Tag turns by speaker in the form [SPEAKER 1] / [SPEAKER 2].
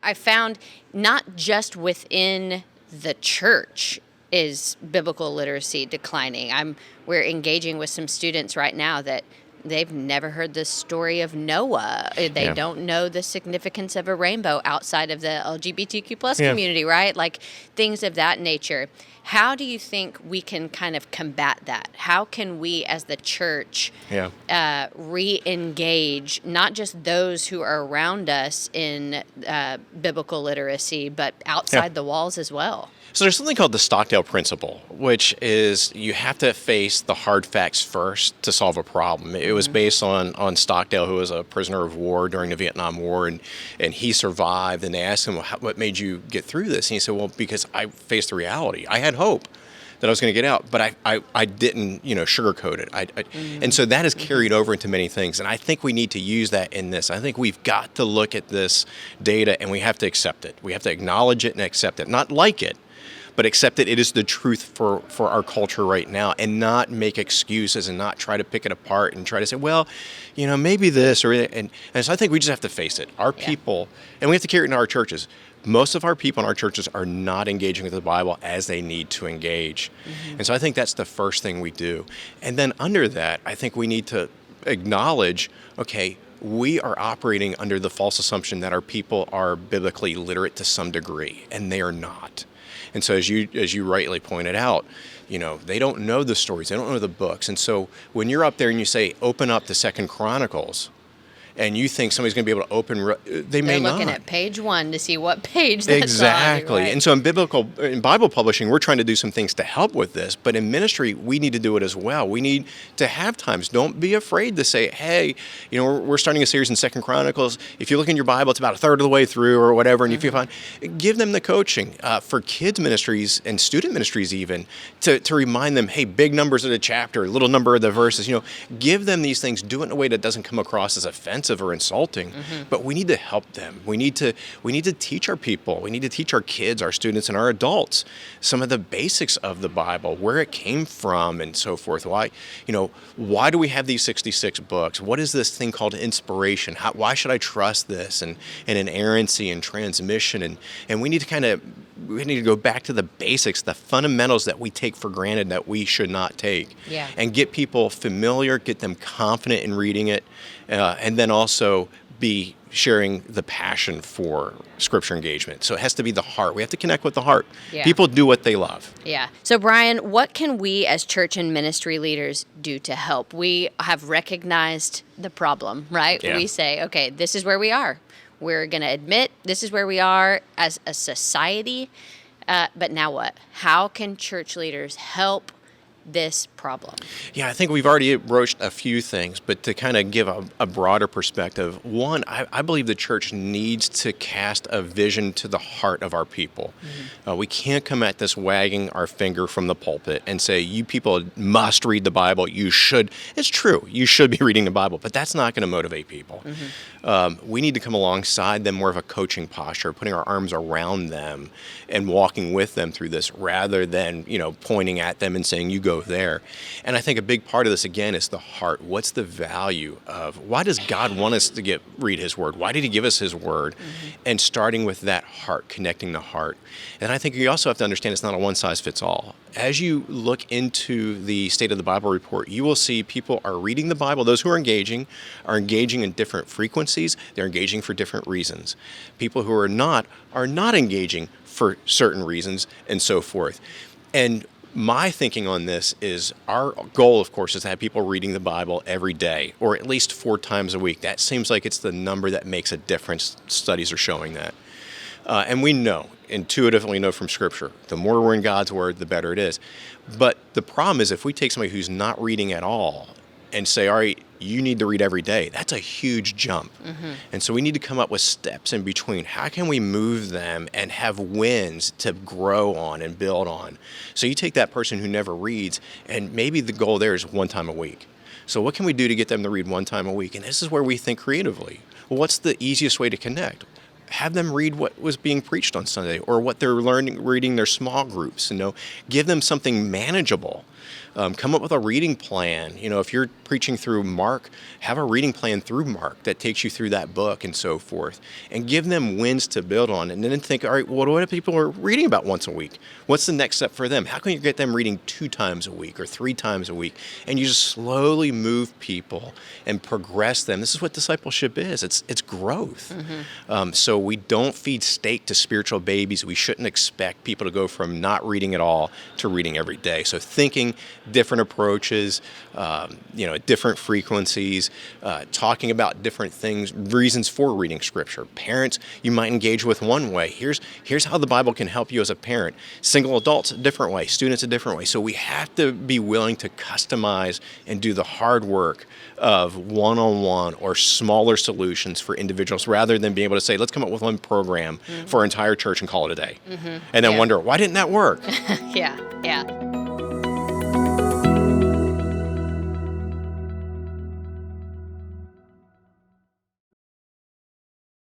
[SPEAKER 1] I found not just within the church is biblical literacy declining. We're engaging with some students right now that they've never heard the story of Noah. They don't know the significance of a rainbow outside of the LGBTQ plus community, right? Like things of that nature. How do you think we can kind of combat that? How can we as the church re-engage not just those who are around us in biblical literacy, but outside the walls as well?
[SPEAKER 2] So there's something called the Stockdale Principle, which is you have to face the hard facts first to solve a problem. It was based on Stockdale, who was a prisoner of war during the Vietnam War, and he survived. And they asked him, well, what made you get through this? And he said, well, because I faced the reality. I had hope that I was going to get out, but I didn't, sugarcoat it. And so that has carried over into many things. And I think we need to use that in this. I think we've got to look at this data and we have to accept it. We have to acknowledge it and accept it, not like it, but accept that it is the truth for our culture right now, and not make excuses and not try to pick it apart and try to say, well, maybe this and so I think we just have to face it. Our people, and we have to carry it in our churches. Most of our people in our churches are not engaging with the Bible as they need to engage. And so I think that's the first thing we do. And then under that, I think we need to acknowledge, okay, we are operating under the false assumption that our people are biblically literate to some degree, and they are not. And so as you rightly pointed out, they don't know the stories, they don't know the books. And so when you're up there and you say, open up the 2 Chronicles, and you think somebody's going to be able to open, they may not.
[SPEAKER 1] They're looking at page 1 to see what page that's
[SPEAKER 2] exactly.
[SPEAKER 1] on. Right.
[SPEAKER 2] And so in Bible publishing, we're trying to do some things to help with this, but in ministry, we need to do it as well. We need to have times. Don't be afraid to say, hey, we're starting a series in 2 Chronicles. If you look in your Bible, it's about a third of the way through or whatever, and you feel fine. Give them the coaching for kids ministries and student ministries even to remind them, hey, big numbers of the chapter, little number of the verses. Give them these things. Do it in a way that doesn't come across as offensive or insulting, but we need to help them. We need to teach our people. We need to teach our kids, our students, and our adults some of the basics of the Bible, where it came from, and so forth. Why do we have these 66 books? What is this thing called inspiration? Why should I trust this? And inerrancy and transmission, and we need to go back to the basics, the fundamentals that we take for granted that we should not take, and get people familiar, get them confident in reading it, and then also be sharing the passion for scripture engagement. So it has to be the heart. We have to connect with the heart. Yeah. People do what they love.
[SPEAKER 1] Yeah. So Brian, what can we as church and ministry leaders do to help? We have recognized the problem, right? Yeah. We say, okay, this is where we are. We're going to admit this is where we are as a society, but now what? How can church leaders help this problem?
[SPEAKER 2] Yeah, I think we've already broached a few things, but to kind of give a broader perspective, one, I believe the church needs to cast a vision to the heart of our people. We can't come at this wagging our finger from the pulpit and say, you people must read the Bible. You should. It's true. You should be reading the Bible, but that's not going to motivate people. We need to come alongside them, more of a coaching posture, putting our arms around them and walking with them through this rather than, pointing at them and saying, you go there. And I think a big part of this, again, is the heart. What's the value of, why does God want us to read his word? Why did he give us his word? And starting with that heart, connecting the heart. And I think you also have to understand it's not a one-size-fits-all. As you look into the State of the Bible report, you will see people are reading the Bible. Those who are engaging in different frequencies. They're engaging for different reasons. People who are not engaging for certain reasons, and so forth. And my thinking on this is our goal, of course, is to have people reading the Bible every day, or at least 4 times a week. That seems like it's the number that makes a difference. Studies are showing that. And we intuitively know from Scripture, the more we're in God's Word, the better it is. But the problem is if we take somebody who's not reading at all and say, all right, you need to read every day, that's a huge jump. And so we need to come up with steps in between. How can we move them and have wins to grow on and build on? So you take that person who never reads, and maybe the goal there is 1 time a week. So what can we do to get them to read 1 time a week? And this is where we think creatively. Well, what's the easiest way to connect? Have them read what was being preached on Sunday or what they're reading their small groups. Give them something manageable. Come up with a reading plan. If you're preaching through Mark, have a reading plan through Mark that takes you through that book and so forth, and give them wins to build on. And then think, all right, what do people are reading about once a week? What's the next step for them? How can you get them reading 2 times a week or 3 times a week? And you just slowly move people and progress them. This is what discipleship is. It's growth. So we don't feed steak to spiritual babies. We shouldn't expect people to go from not reading at all to reading every day. So thinking different approaches, different frequencies, talking about different things, reasons for reading Scripture. Parents, you might engage with one way. Here's how the Bible can help you as a parent. Single adults, a different way. Students, a different way. So we have to be willing to customize and do the hard work of one-on-one or smaller solutions for individuals rather than being able to say, let's come up with one program for our entire church and call it a day. And then wonder, why didn't that work?
[SPEAKER 1] Yeah.